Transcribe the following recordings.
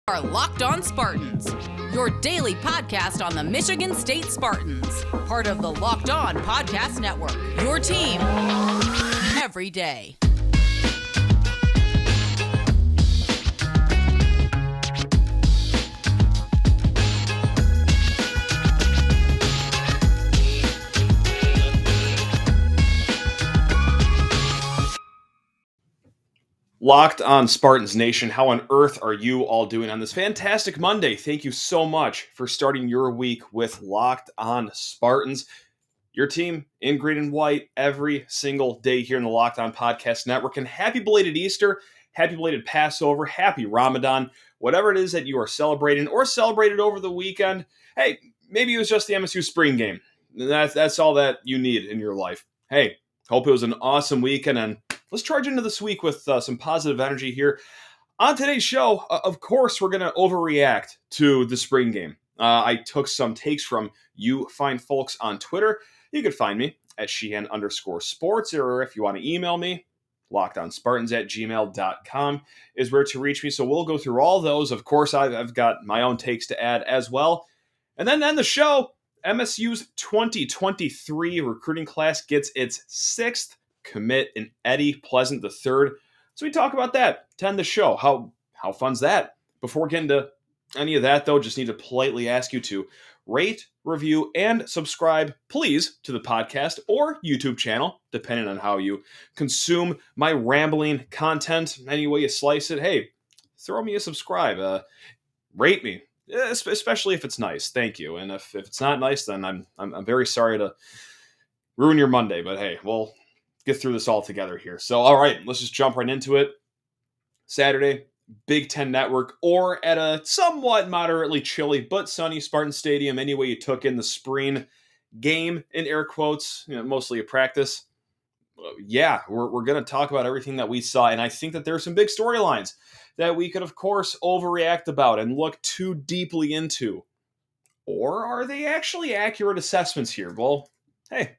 Are Locked On Spartans, your daily podcast on the Michigan State Spartans, part of the Locked On Podcast Network, your team every day. Locked on Spartans Nation, how on earth are you all doing on this fantastic Monday? Thank you so much for starting your week with Locked on Spartans, your team in green and white every single day here in the Locked On Podcast Network. And happy belated Easter, happy belated Passover, happy Ramadan, whatever it is that you are celebrating or celebrated over the weekend. Hey, maybe it was just the MSU spring game. That's all that you need in your life. Hey, hope it was an awesome weekend, and let's charge into this week with some positive energy here. On today's show, of course, we're going to overreact to the spring game. I took some takes from you fine folks on Twitter. You can find me at Sheehan_sports, or if you want to email me, lockedonspartans@gmail.com is where to reach me. So we'll go through all those. Of course, I've got my own takes to add as well. And then end the show, MSU's 2023 recruiting class gets its sixth commit in Eddie Pleasant III. So we talk about that to end the show. How fun's that? Before getting to any of that, though, just need to politely ask you to rate, review, and subscribe, please, to the podcast or YouTube channel, depending on how you consume my rambling content. Any way you slice it, hey, throw me a subscribe. Rate me, especially if it's nice. Thank you. And if it's not nice, then I'm very sorry to ruin your Monday. But hey, we'll get through this all together here. So, all right, let's just jump right into it. Saturday, Big Ten Network, or at a somewhat moderately chilly but sunny Spartan Stadium, any way you took in the spring game, in air quotes, mostly a practice. Yeah, we're going to talk about everything that we saw, and I think that there are some big storylines that we could, of course, overreact about and look too deeply into. Or are they actually accurate assessments here? Well, hey,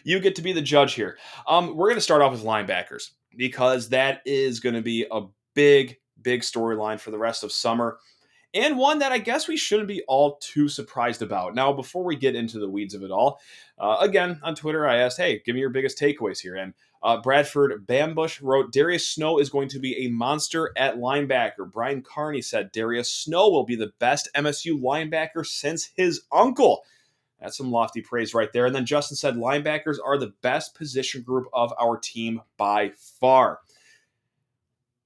you get to be the judge here. We're going to start off with linebackers because that is going to be a big storyline for the rest of summer, and one that I guess we shouldn't be all too surprised about. Now, before we get into the weeds of it all, again, on Twitter, I asked, hey, give me your biggest takeaways here. And Bradford Bambush wrote, Darius Snow is going to be a monster at linebacker. Brian Carney said, Darius Snow will be the best MSU linebacker since his uncle. That's some lofty praise right there. And then Justin said, linebackers are the best position group of our team by far.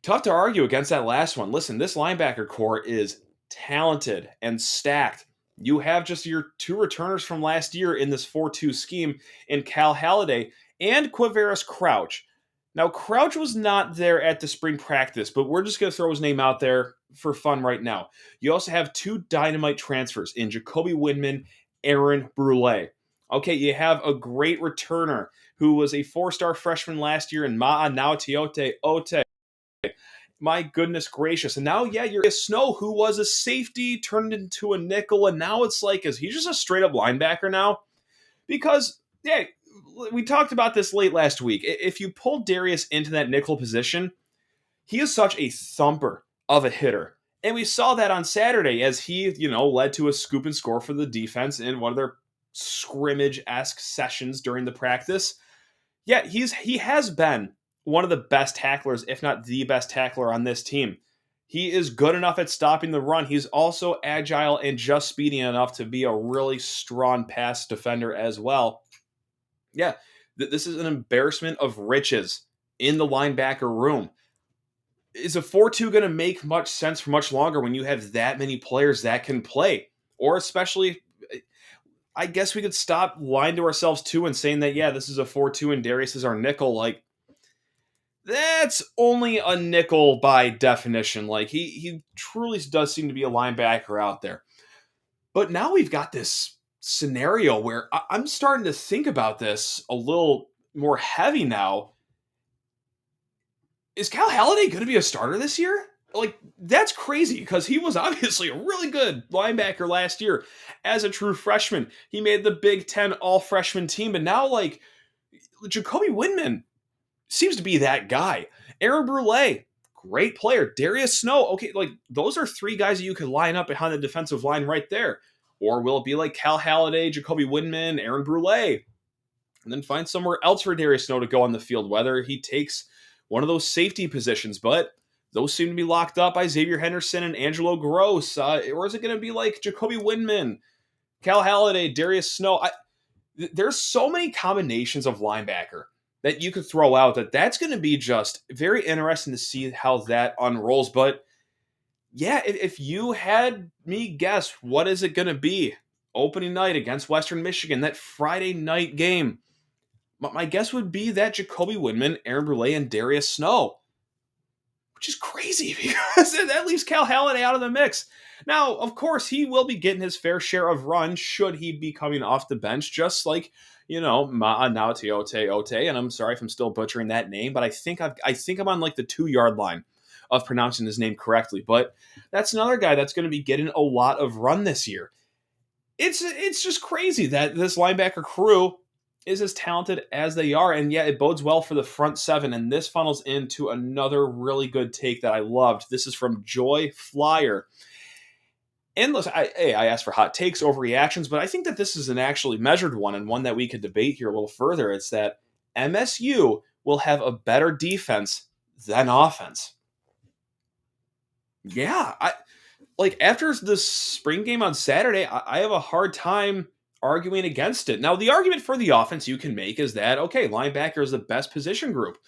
Tough to argue against that last one. Listen, this linebacker core is talented and stacked. You have just your two returners from last year in this 4-2 scheme in Cal Halliday and Quavaris Crouch. Now, Crouch was not there at the spring practice, but we're just going to throw his name out there for fun right now. You also have two dynamite transfers in Jacoby Windman, Aaron Brule. Okay, you have a great returner who was a 4-star freshman last year in Ma'a Nautiote Ote. My goodness gracious. And now, yeah, you're a Snow, who was a safety, turned into a nickel, and now it's like, is he just a straight-up linebacker now? Because, yeah, we talked about this late last week. If you pull Darius into that nickel position, he is such a thumper of a hitter. And we saw that on Saturday as he, led to a scoop and score for the defense in one of their scrimmage-esque sessions during the practice. Yeah, he has been one of the best tacklers, if not the best tackler on this team. He is good enough at stopping the run. He's also agile and just speedy enough to be a really strong pass defender as well. Yeah, this is an embarrassment of riches in the linebacker room. Is a 4-2 going to make much sense for much longer when you have that many players that can play? Or especially, I guess we could stop lying to ourselves too and saying that, yeah, this is a 4-2 and Darius is our nickel. Like, that's only a nickel by definition. Like, he truly does seem to be a linebacker out there. But now we've got this scenario where I'm starting to think about this a little more heavy now. Is Cal Halliday going to be a starter this year? Like, that's crazy because he was obviously a really good linebacker last year as a true freshman. He made the Big Ten all-freshman team, but now, like, Jacoby Windman seems to be that guy. Aaron Brule, great player. Darius Snow, okay, like those are three guys that you could line up behind the defensive line right there. Or will it be like Cal Halliday, Jacoby Windman, Aaron Brule, and then find somewhere else for Darius Snow to go on the field, whether he takes one of those safety positions, but those seem to be locked up by Xavier Henderson and Angelo Gross. Or is it going to be like Jacoby Windman, Cal Halliday, Darius Snow? There's so many combinations of linebacker that you could throw out that's going to be just very interesting to see how that unrolls. But yeah, if you had me guess, what is it going to be opening night against Western Michigan, that Friday night game? My guess would be that Jacoby Windman, Aaron Brule, and Darius Snow, which is crazy because that leaves Cal Halliday out of the mix. Now, of course, he will be getting his fair share of runs should he be coming off the bench, just like, Maanaotiote Ote, and I'm sorry if I'm still butchering that name, but I think I'm on like the 2-yard line of pronouncing his name correctly. But that's another guy that's going to be getting a lot of run this year. It's just crazy that this linebacker crew is as talented as they are, and yet it bodes well for the front seven. And this funnels into another really good take that I loved. This is from Joy Flyer. And listen, I asked for hot takes, overreactions, but I think that this is an actually measured one and one that we could debate here a little further. It's that MSU will have a better defense than offense. Yeah, after the spring game on Saturday, I have a hard time arguing against it. Now, the argument for the offense you can make is that, okay, linebacker is the best position group.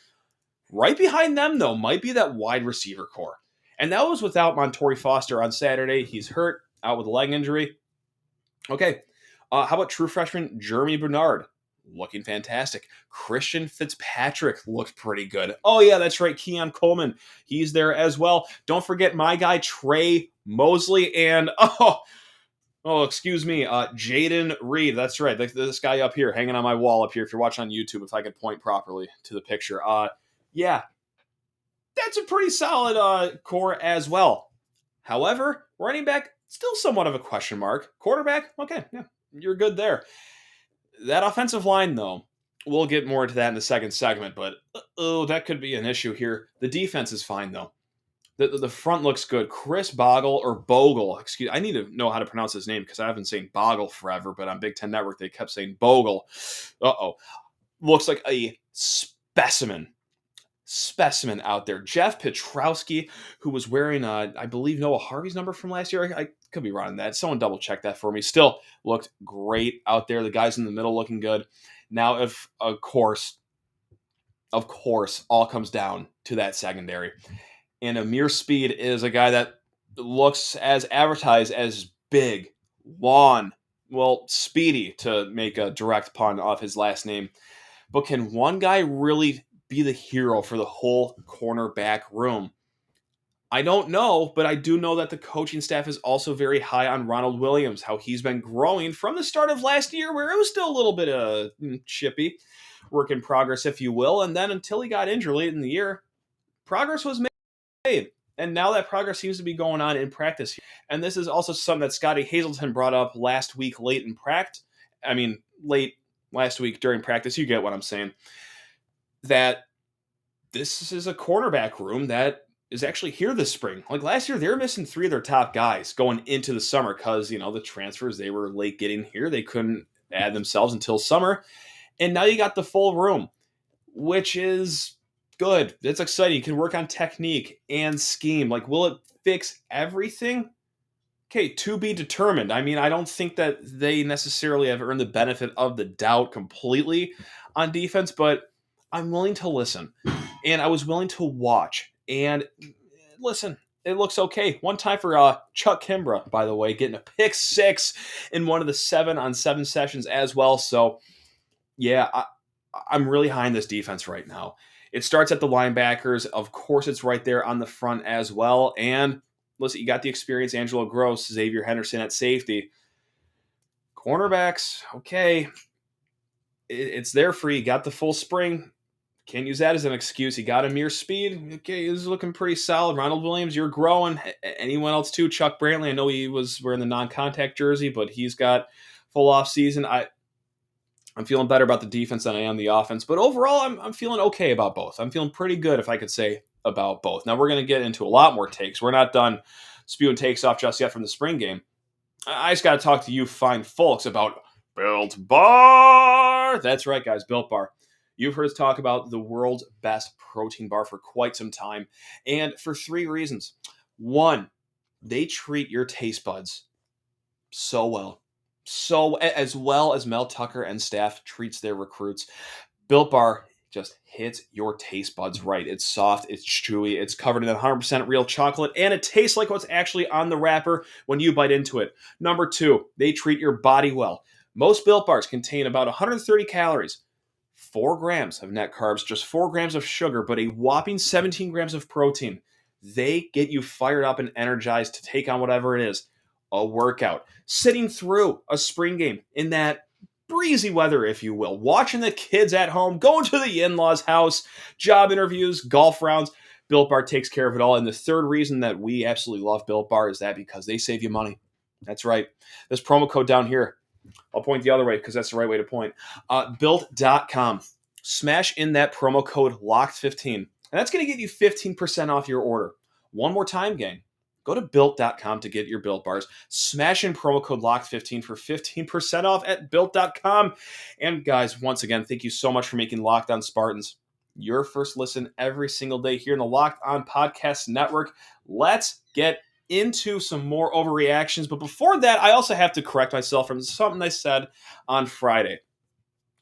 Right behind them, though, might be that wide receiver core. And that was without Montori Foster on Saturday. He's hurt, out with a leg injury. Okay, how about true freshman Jeremy Bernard? Looking fantastic. Christian Fitzpatrick looked pretty good. Oh, yeah, that's right. Keon Coleman, he's there as well. Don't forget my guy, Trey Mosley. And, excuse me, Jaden Reed. That's right. This guy up here, hanging on my wall up here, if you're watching on YouTube, if I could point properly to the picture. Yeah, that's a pretty solid core as well. However, running back, still somewhat of a question mark. Quarterback, okay, yeah, you're good there. That offensive line, though, we'll get more into that in the second segment, but that could be an issue here. The defense is fine, though. The front looks good. Chris Bogle, I need to know how to pronounce his name because I've been saying Bogle forever, but on Big Ten Network they kept saying Bogle. Looks like a specimen out there. Jeff Petrowski, who was wearing, I believe, Noah Harvey's number from last year. I could be wrong on that. Someone double check that for me. Still looked great out there. The guys in the middle looking good. Now, if, of course, all comes down to that secondary. And Amir Speed is a guy that looks as advertised as big, long, speedy, to make a direct pun off his last name. But can one guy really be the hero for the whole cornerback room? I don't know, but I do know that the coaching staff is also very high on Ronald Williams, how he's been growing from the start of last year, where it was still a little bit chippy, work in progress, if you will. And then until he got injured late in the year, progress was made. And now that progress seems to be going on in practice. And this is also something that Scotty Hazelton brought up last week late last week during practice. You get what I'm saying. That this is a cornerback room that is actually here this spring. Like last year, they were missing 3 of their top guys going into the summer because, the transfers, they were late getting here. They couldn't add themselves until summer. And now you got the full room, which is good. It's exciting. You can work on technique and scheme. Like, will it fix everything? Okay, to be determined. I mean, I don't think that they necessarily have earned the benefit of the doubt completely on defense, but I'm willing to listen. And I was willing to watch. And listen, it looks okay. One time for Chuck Kimbrough, by the way, getting a pick 6 in one of the 7-on-7 sessions as well. So, yeah, I'm really high in this defense right now. It starts at the linebackers. Of course, it's right there on the front as well. And listen, you got the experience, Angelo Gross, Xavier Henderson at safety. Cornerbacks, okay. It's there for you. You got the full spring. Can't use that as an excuse. You got Amir Speed. Okay, he's looking pretty solid. Ronald Williams, you're growing. Anyone else too? Chuck Brantley, I know he was wearing the non-contact jersey, but he's got full off season. I'm feeling better about the defense than I am the offense. But overall, I'm feeling okay about both. I'm feeling pretty good, if I could say about both. Now, we're going to get into a lot more takes. We're not done spewing takes off just yet from the spring game. I just got to talk to you fine folks about Built Bar. That's right, guys, Built Bar. You've heard us talk about the world's best protein bar for quite some time, and for 3 reasons. 1, they treat your taste buds so well. So as well as Mel Tucker and staff treats their recruits. Built Bar just hits your taste buds right. It's soft, it's chewy, it's covered in 100% real chocolate, and it tastes like what's actually on the wrapper when you bite into it. Number 2, they treat your body well. Most Built Bars contain about 130 calories, 4 grams of net carbs, just 4 grams of sugar, but a whopping 17 grams of protein. They get you fired up and energized to take on whatever it is. A workout, sitting through a spring game in that breezy weather, if you will, watching the kids at home, going to the in-laws' house, job interviews, golf rounds. Built Bar takes care of it all. And the third reason that we absolutely love Built Bar is that because they save you money. That's right. This promo code down here, I'll point the other way because that's the right way to point. Built.com. Smash in that promo code LOCKED15. And that's going to get you 15% off your order. One more time, gang. Go to Built.com to get your Built Bars. Smash in promo code LOCKED15 for 15% off at Built.com. And guys, once again, thank you so much for making Locked On Spartans your first listen every single day here in the Locked On Podcast Network. Let's get into some more overreactions. But before that, I also have to correct myself from something I said on Friday.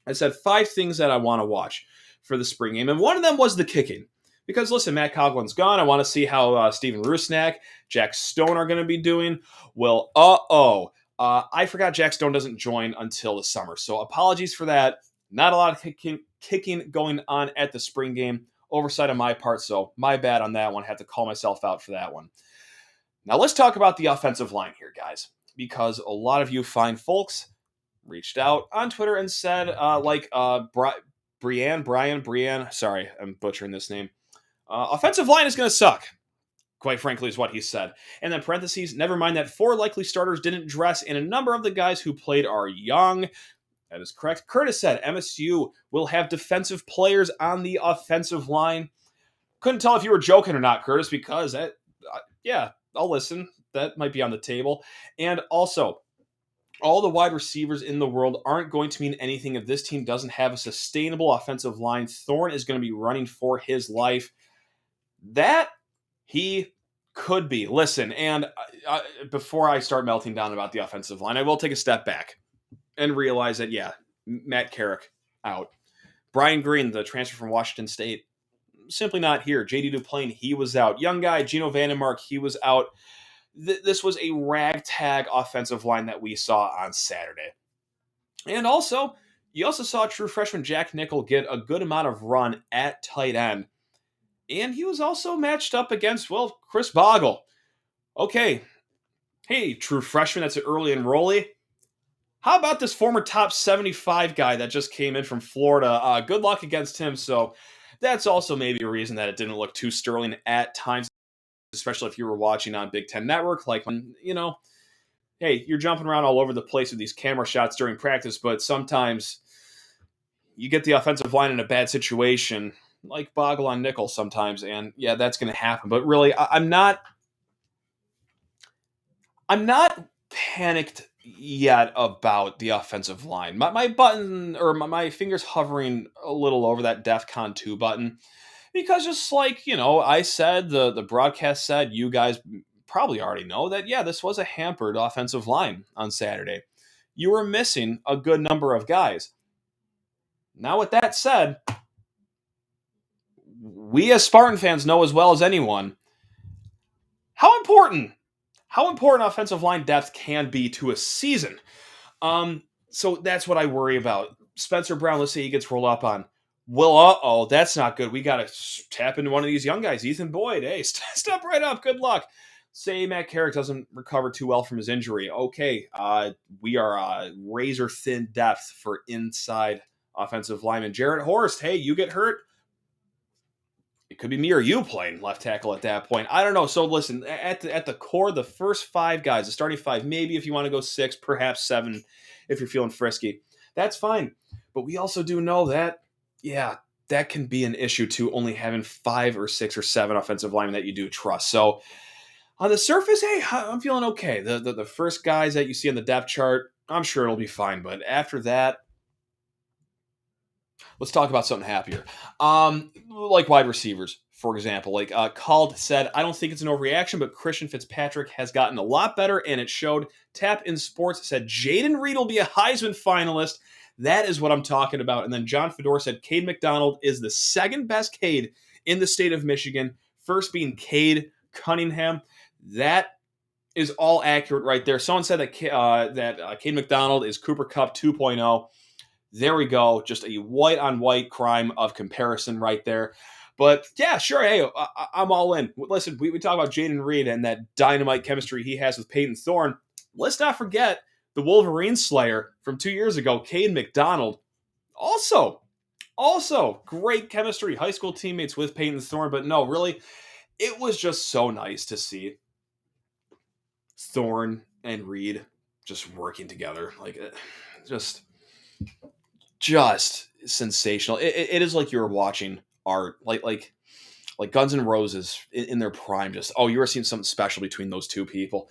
I said 5 things that I want to watch for the spring game. And one of them was the kicking. Because, listen, Matt Coughlin's gone. I want to see how Steven Rusnak, Jack Stone are going to be doing. Well, I forgot Jack Stone doesn't join until the summer. So apologies for that. Not a lot of kicking going on at the spring game. Oversight on my part, so my bad on that one. I have to call myself out for that one. Now, let's talk about the offensive line here, guys. Because a lot of you fine folks reached out on Twitter and said, Brian, sorry, I'm butchering this name. Offensive line is going to suck, quite frankly, is what he said. And then parentheses, never mind that 4 likely starters didn't dress, and a number of the guys who played are young. That is correct. Curtis said MSU will have defensive players on the offensive line. Couldn't tell if you were joking or not, Curtis, because I'll listen. That might be on the table. And also, all the wide receivers in the world aren't going to mean anything if this team doesn't have a sustainable offensive line. Thorne is going to be running for his life. That he could be. Listen, and before I start melting down about the offensive line, I will take a step back and realize that, Matt Carrick out. Brian Green, the transfer from Washington State, simply not here. J.D. Duplain, he was out. Young guy, Geno Vandenmark, he was out. This was a ragtag offensive line that we saw on Saturday. And also, you also saw true freshman Jack Nickel get a good amount of run at tight end. And he was also matched up against, Chris Boggle. Okay. Hey, true freshman, that's an early enrollee. How about this former top 75 guy that just came in from Florida? Good luck against him. So that's also maybe a reason that it didn't look too sterling at times, especially if you were watching on Big Ten Network. Like, hey, you're jumping around all over the place with these camera shots during practice, but sometimes you get the offensive line in a bad situation, like Boggle on Nickel sometimes, and that's going to happen. But really, I'm not panicked yet about the offensive line. My button, or my fingers hovering a little over that DEFCON 2 button, because just like, I said, the broadcast said, you guys probably already know that, this was a hampered offensive line on Saturday. You were missing a good number of guys. Now, with that said, we as Spartan fans know as well as anyone how important offensive line depth can be to a season. So that's what I worry about. Spencer Brown, let's say he gets rolled up on. Well, that's not good. We got to tap into one of these young guys. Ethan Boyd, hey, step right up. Good luck. Say Matt Carrick doesn't recover too well from his injury. Okay, we are razor thin depth for inside offensive lineman. Jarrett Horst, hey, you get hurt. It could be me or you playing left tackle at that point. I don't know. So listen, at the core, the first 5 guys, the starting 5, maybe if you want to go 6, perhaps 7, if you're feeling frisky, that's fine. But we also do know that, that can be an issue too, only having 5 or 6 or 7 offensive linemen that you do trust. So on the surface, hey, I'm feeling okay. The first guys that you see on the depth chart, I'm sure it'll be fine. But after that, let's talk about something happier. Like wide receivers, for example. Like Called said, I don't think it's an overreaction, but Christian Fitzpatrick has gotten a lot better, and it showed. Tap in Sports said Jaden Reed will be a Heisman finalist. That is what I'm talking about. And then John Fedor said Cade McDonald is the second best Cade in the state of Michigan, first being Cade Cunningham. That is all accurate right there. Someone said that Cade McDonald is Cooper Kupp 2.0. There we go. Just a white-on-white crime of comparison right there. But yeah, sure. Hey, I'm all in. Listen, we talk about Jaden Reed and that dynamite chemistry he has with Peyton Thorne. Let's not forget the Wolverine Slayer from 2 years ago, Cade McDonald. Also great chemistry, high school teammates with Peyton Thorne. But no, really, it was just so nice to see Thorne and Reed just working together. Like, just sensational. It is like you were watching art, like Guns N' Roses in their prime. Just, you were seeing something special between those two people.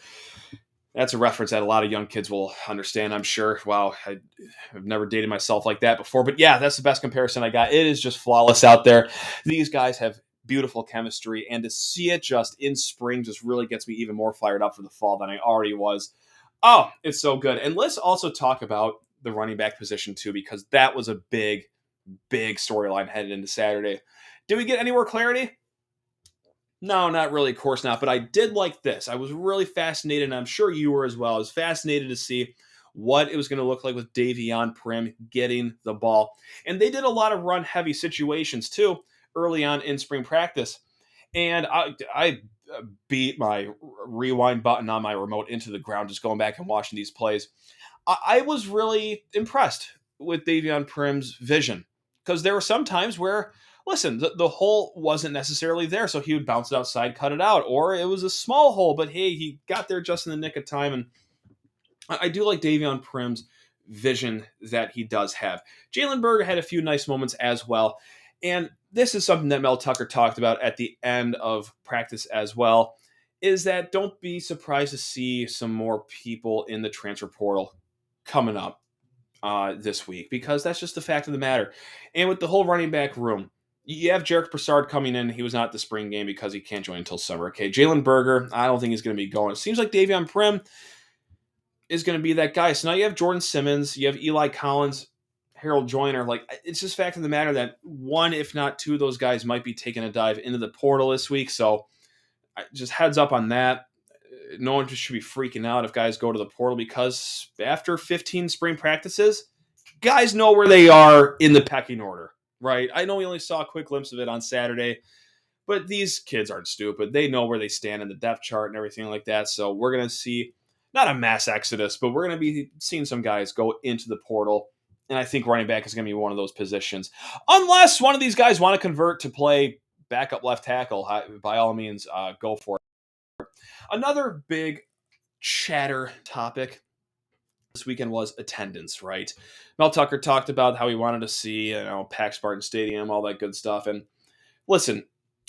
That's a reference that a lot of young kids will understand, I'm sure. Wow, I've never dated myself like that before. But yeah, that's the best comparison I got. It is just flawless out there. These guys have beautiful chemistry, and to see it just in spring just really gets me even more fired up for the fall than I already was. Oh, it's so good. And let's also talk about the running back position too, because that was a big storyline headed into Saturday. Did we get any more clarity? No, not really, of course not. But I did like this. I was really fascinated, and I'm sure you were as well. I was fascinated to see what it was going to look like with Davion Prim getting the ball. And they did a lot of run-heavy situations, too, early on in spring practice. And I beat my rewind button on my remote into the ground just going back and watching these plays. I was really impressed with Davion Prim's vision, because there were some times where, listen, the hole wasn't necessarily there, so he would bounce it outside, cut it out, or it was a small hole, but hey, he got there just in the nick of time. And I do like Davion Prim's vision that he does have. Jalen Berger had a few nice moments as well, and this is something that Mel Tucker talked about at the end of practice as well, is that don't be surprised to see some more people in the transfer portal coming up this week, because that's just the fact of the matter. And with the whole running back room, you have Jarek Broussard coming in. He was not at the spring game because he can't join until summer. Okay, Jalen Berger, I don't think he's going to be going. It seems like Davion Prim is going to be that guy. So now you have Jordan Simmons, you have Eli Collins, Harold Joyner. Like, it's just fact of the matter that one, if not two of those guys might be taking a dive into the portal this week. So just heads up on that. No one should be freaking out if guys go to the portal, because after 15 spring practices, guys know where they are in the pecking order, right? I know we only saw a quick glimpse of it on Saturday, but these kids aren't stupid. They know where they stand in the depth chart and everything like that. So we're going to see not a mass exodus, but we're going to be seeing some guys go into the portal. And I think running back is going to be one of those positions. Unless one of these guys want to convert to play backup left tackle, by all means, go for it. Another big chatter topic this weekend was attendance, right? Mel Tucker talked about how he wanted to see, packed Spartan Stadium, all that good stuff. And listen,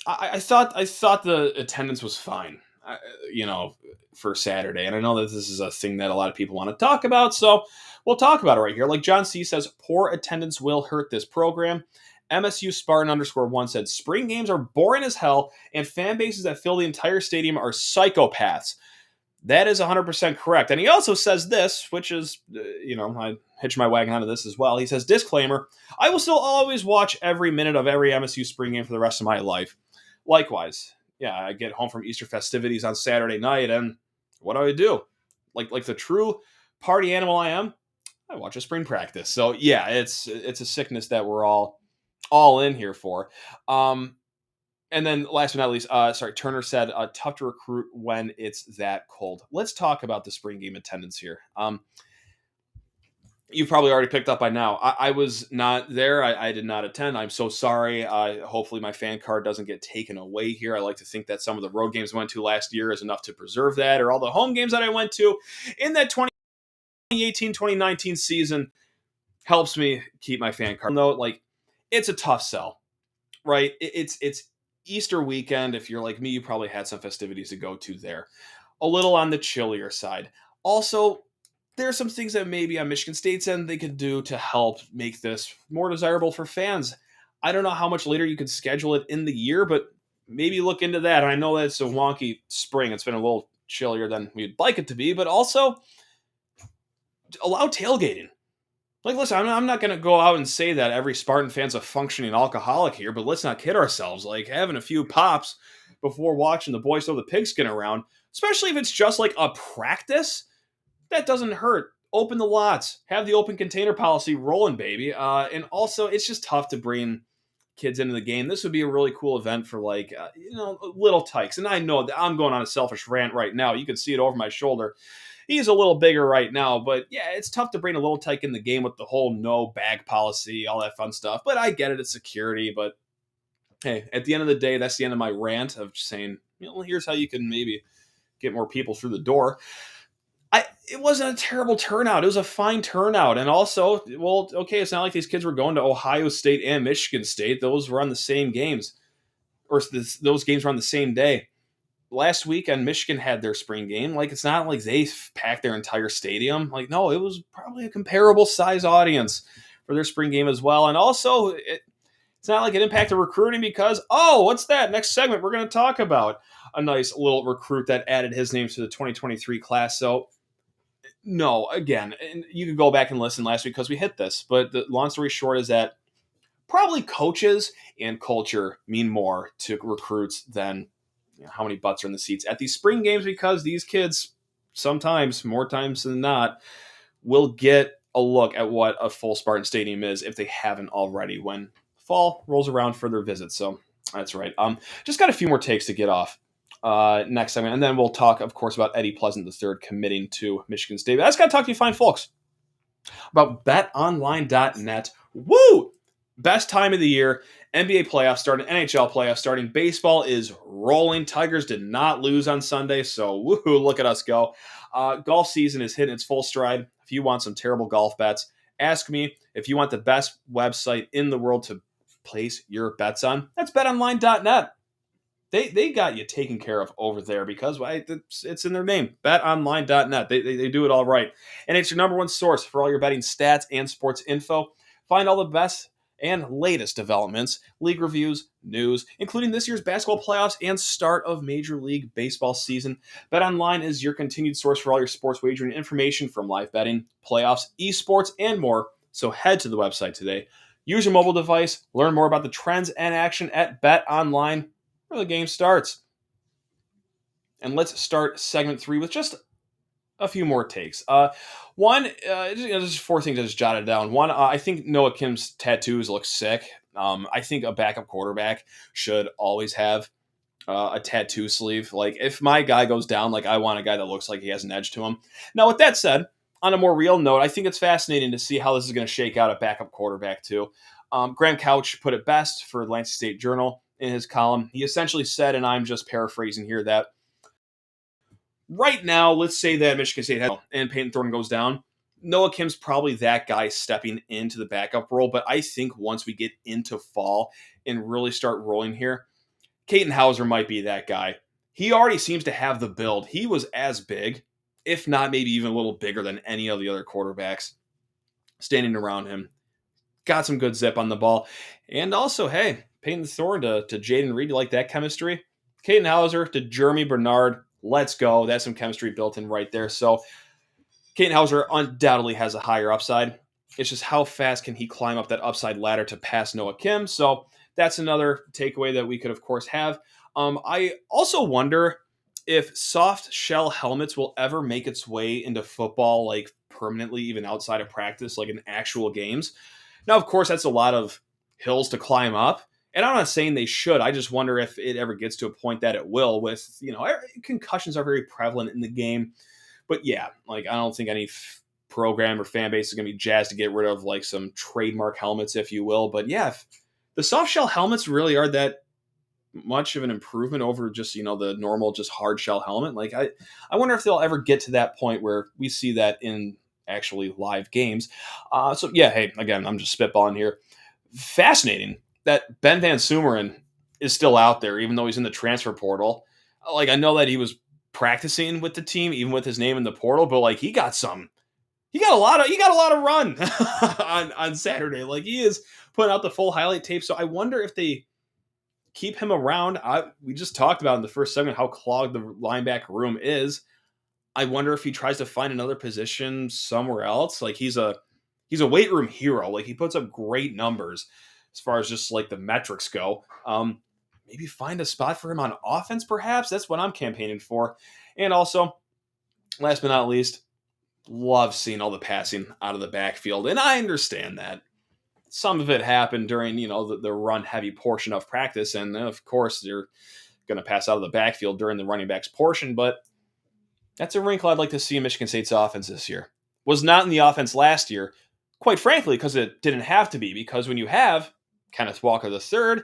I thought the attendance was fine, for Saturday. And I know that this is a thing that a lot of people want to talk about, so we'll talk about it right here. Like John C. says, poor attendance will hurt this program. MSU Spartan _1 said, spring games are boring as hell, and fan bases that fill the entire stadium are psychopaths. That is 100% correct. And he also says this, which is, I hitch my wagon onto this as well. He says, disclaimer, I will still always watch every minute of every MSU spring game for the rest of my life. Likewise, yeah, I get home from Easter festivities on Saturday night, and what do? Like the true party animal I am, I watch a spring practice. So yeah, it's a sickness that we're all in here for. And then last but not least, Turner said, tough to recruit when it's that cold. Let's talk about the spring game attendance here. You've probably already picked up by now. I was not there. I did not attend. I'm so sorry. Hopefully my fan card doesn't get taken away here. I like to think that some of the road games I went to last year is enough to preserve that, or all the home games that I went to in that 2018-2019 season helps me keep my fan card. Though, it's a tough sell right? It's Easter weekend. If you're like me, you probably had some festivities to go to there. A little on the chillier side. Also, there are some things that maybe on Michigan State's end they could do to help make this more desirable for fans. I don't know how much later you could schedule it in the year, but maybe look into that. I know that it's a wonky spring. It's been a little chillier than we'd like it to be, but also allow tailgating. Like, listen, I'm not going to go out and say that every Spartan fan's a functioning alcoholic here, but let's not kid ourselves. Like, having a few pops before watching the boys throw the pigskin around, especially if it's just like a practice, that doesn't hurt. Open the lots, have the open container policy rolling, baby. And also, it's just tough to bring kids into the game. This would be a really cool event for like, little tykes. And I know that I'm going on a selfish rant right now. You can see it over my shoulder. He's a little bigger right now, but yeah, it's tough to bring a little tyke in the game with the whole no bag policy, all that fun stuff. But I get it, it's security. But hey, at the end of the day, that's the end of my rant of just saying, here's how you can maybe get more people through the door. It wasn't a terrible turnout. It was a fine turnout. And also, well, okay, it's not like these kids were going to Ohio State and Michigan State. Those were on the same games, or those games were on the same day. Last weekend, Michigan had their spring game. Like, it's not like they packed their entire stadium. Like, no, it was probably a comparable size audience for their spring game as well. And also, it's not like it impacted recruiting because, what's that? Next segment, we're going to talk about a nice little recruit that added his name to the 2023 class. So, no, again, and you could go back and listen last week because we hit this. But the long story short is that probably coaches and culture mean more to recruits than how many butts are in the seats at these spring games, because these kids sometimes, more times than not, will get a look at what a full Spartan stadium is if they haven't already when fall rolls around for their visits. So that's right. Just got a few more takes to get off next segment, and then we'll talk, of course, about Eddie Pleasant III committing to Michigan State. But I just got to talk to you fine folks about BetOnline.net. Woo! Best time of the year. NBA playoffs starting, NHL playoffs starting. Baseball is rolling. Tigers did not lose on Sunday, so woohoo, look at us go. Golf season is hitting its full stride. If you want some terrible golf bets, ask me. If you want the best website in the world to place your bets on, that's betonline.net. They got you taken care of over there because it's in their name, betonline.net. They do it all right. And it's your number one source for all your betting stats and sports info. Find all the best and latest developments, league reviews, news, including this year's basketball playoffs and start of Major League Baseball season. BetOnline is your continued source for all your sports wagering information from live betting, playoffs, esports, and more. So head to the website today. Use your mobile device. Learn more about the trends and action at BetOnline where the game starts. And let's start segment 3 with just a few more takes. One, just 4 things I just jotted down. One, I think Noah Kim's tattoos look sick. I think a backup quarterback should always have a tattoo sleeve. Like, if my guy goes down, like, I want a guy that looks like he has an edge to him. Now, with that said, on a more real note, I think it's fascinating to see how this is going to shake out at backup quarterback, too. Graham Couch put it best for the Lansing State Journal in his column. He essentially said, and I'm just paraphrasing here, that right now, let's say that Michigan State has and Peyton Thornton goes down. Noah Kim's probably that guy stepping into the backup role, but I think once we get into fall and really start rolling here, Caden Hauser might be that guy. He already seems to have the build. He was as big, if not maybe even a little bigger than any of the other quarterbacks standing around him. Got some good zip on the ball. And also, hey, Peyton Thornton to Jaden Reed, you like that chemistry? Caden Hauser to Jeremy Bernard, let's go. That's some chemistry built in right there. So Caden Hauser undoubtedly has a higher upside. It's just how fast can he climb up that upside ladder to pass Noah Kim? So that's another takeaway that we could, of course, have. I also wonder if soft shell helmets will ever make its way into football, like permanently, even outside of practice, like in actual games. Now, of course, that's a lot of hills to climb up. And I'm not saying they should. I just wonder if it ever gets to a point that it will with, concussions are very prevalent in the game. But yeah, like, I don't think any program or fan base is going to be jazzed to get rid of like some trademark helmets, if you will. But yeah, if the soft shell helmets really are that much of an improvement over just, the normal, just hard shell helmet. Like, I wonder if they'll ever get to that point where we see that in actually live games. So yeah, hey, again, I'm just spitballing here. Fascinating that Ben Van Sumeren is still out there, even though he's in the transfer portal. Like, I know that he was practicing with the team, even with his name in the portal, but like he got a lot of run on Saturday. Like, he is putting out the full highlight tape. So I wonder if they keep him around. We just talked about in the first segment how clogged the linebacker room is. I wonder if he tries to find another position somewhere else. Like, he's a weight room hero. Like, he puts up great numbers as far as just like the metrics go. Maybe find a spot for him on offense, perhaps. That's what I'm campaigning for. And also, last but not least, love seeing all the passing out of the backfield. And I understand that some of it happened during, the run heavy portion of practice. And of course, you're going to pass out of the backfield during the running backs portion. But that's a wrinkle I'd like to see in Michigan State's offense this year. Was not in the offense last year, quite frankly, because it didn't have to be. Because when you have Kenneth Walker III,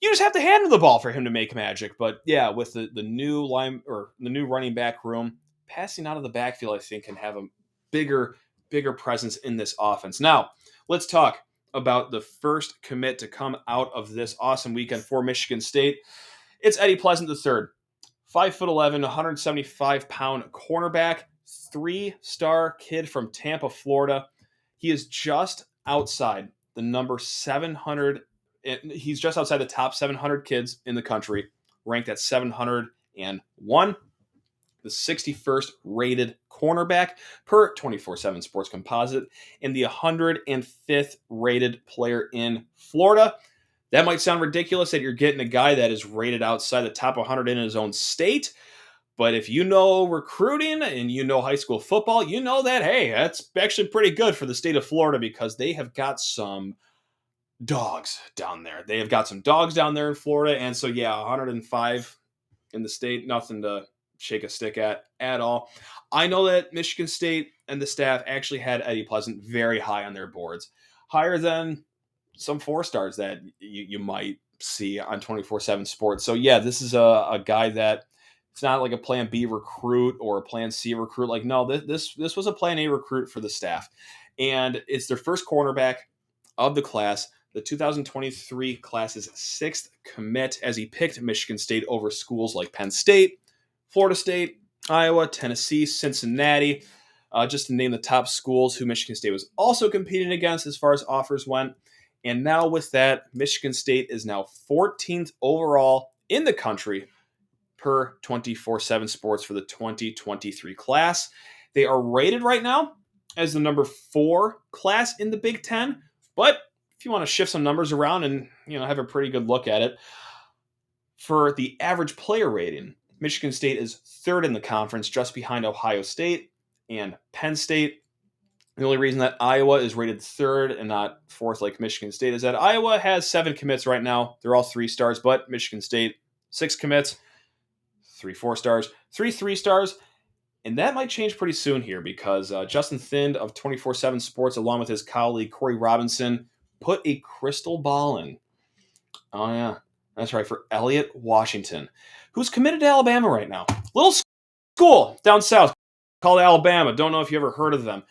you just have to hand him the ball for him to make magic. But yeah, with the new the new running back room, passing out of the backfield, I think, can have a bigger presence in this offense. Now, let's talk about the first commit to come out of this awesome weekend for Michigan State. It's Eddie Pleasant III, 5'11", 175-pound cornerback, 3-star kid from Tampa, Florida. He is just outside the number 700. He's just outside the top 700 kids in the country, ranked at 701. The 61st rated cornerback per 24/7 Sports Composite, and the 105th rated player in Florida. That might sound ridiculous that you're getting a guy that is rated outside the top 100 in his own state, but if you know recruiting and you know high school football, you know that, hey, that's actually pretty good for the state of Florida because they have got some dogs down there. They have got some dogs down there in Florida, and so yeah, 105 in the state, nothing to shake a stick at all. I know that Michigan State and the staff actually had Eddie Pleasant very high on their boards, higher than some 4-stars that you might see on 24/7 Sports. So yeah, this is a guy that it's not like a Plan B recruit or a Plan C recruit. Like, no, this was a Plan A recruit for the staff, and it's their first cornerback of the class. The 2023 class's 6th commit, as he picked Michigan State over schools like Penn State, Florida State, Iowa, Tennessee, Cincinnati, just to name the top schools who Michigan State was also competing against as far as offers went. And now with that, Michigan State is now 14th overall in the country per 24/7 Sports for the 2023 class. They are rated right now as the number 4 class in the Big Ten, but if you want to shift some numbers around and have a pretty good look at it, for the average player rating, Michigan State is 3rd in the conference, just behind Ohio State and Penn State. The only reason that Iowa is rated 3rd and not 4th like Michigan State is that Iowa has 7 commits right now. They're all 3-stars, but Michigan State, 6 commits, 3 4-stars, 3 3-stars. And that might change pretty soon here because Justin Thind of 24/7 Sports, along with his colleague Corey Robinson, put a crystal ball in. Oh, yeah. That's right, for Elliott Washington, who's committed to Alabama right now. Little school down south called Alabama. Don't know if you ever heard of them.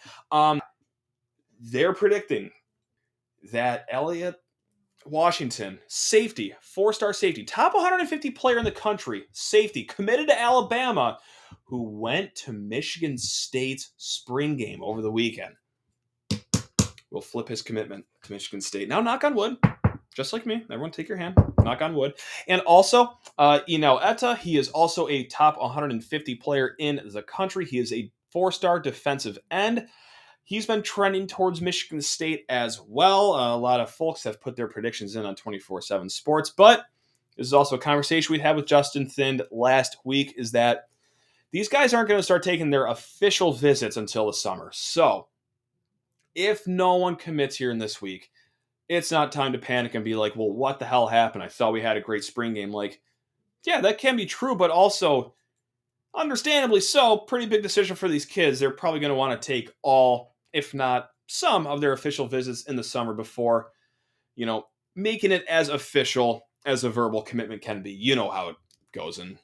They're predicting that Elliott Washington, safety, 4-star safety, top 150 player in the country, safety, committed to Alabama, who went to Michigan State's spring game over the weekend, will flip his commitment to Michigan State. Now, knock on wood, just like me. Everyone take your hand, knock on wood. And also, Etta, he is also a top 150 player in the country. He is a 4-star defensive end. He's been trending towards Michigan State as well. A lot of folks have put their predictions in on 24/7 Sports, but this is also a conversation we had with Justin Thind last week, is that these guys aren't going to start taking their official visits until the summer. So if no one commits here in this week, it's not time to panic and be like, well, what the hell happened? I thought we had a great spring game. Like, yeah, that can be true, but also, understandably so, pretty big decision for these kids. They're probably going to want to take all, if not some, of their official visits in the summer before, making it as official as a verbal commitment can be. You know how it goes in,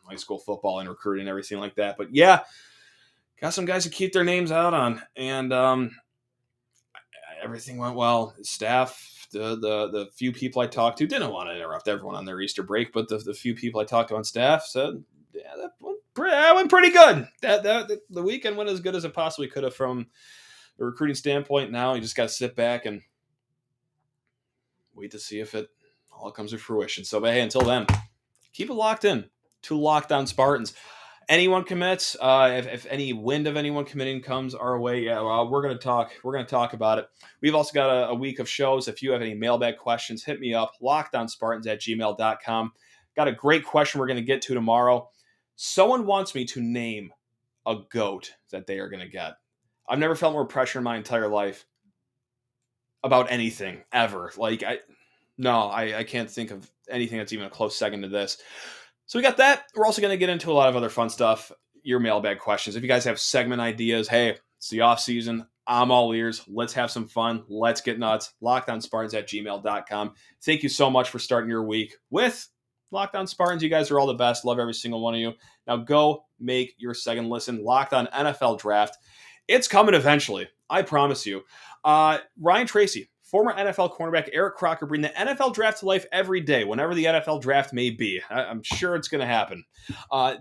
high school football and recruiting and everything like that. But yeah, got some guys to keep their names out on. And everything went well. Staff The few people I talked to didn't want to interrupt everyone on their Easter break, but the few people I talked to on staff said, yeah, that went pretty good. The weekend went as good as it possibly could have from a recruiting standpoint. Now you just got to sit back and wait to see if it all comes to fruition. So, but hey, until then, keep it locked in to Locked On Spartans. Anyone commits, if any wind of anyone committing comes our way, yeah, well, we're gonna talk. We're gonna talk about it. We've also got a week of shows. If you have any mailbag questions, hit me up. LockedOnSpartans@gmail.com. Got a great question we're gonna get to tomorrow. Someone wants me to name a GOAT that they are gonna get. I've never felt more pressure in my entire life about anything ever. Like I can't think of anything that's even a close second to this. So we got that. We're also going to get into a lot of other fun stuff, your mailbag questions. If you guys have segment ideas, hey, it's the off season. I'm all ears. Let's have some fun. Let's get nuts. LockedOnSpartans@gmail.com. Thank you so much for starting your week with Locked On Spartans. You guys are all the best. Love every single one of you. Now go make your second listen. Locked On NFL Draft. It's coming eventually. I promise you. Ryan Tracy, former NFL cornerback Eric Crocker bring the NFL draft to life every day, whenever the NFL draft may be. I'm sure it's going to happen.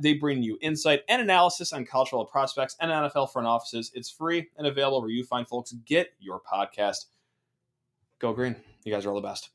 They bring you insight and analysis on college football prospects and NFL front offices. It's free and available where you find folks get your podcast. Go Green. You guys are all the best.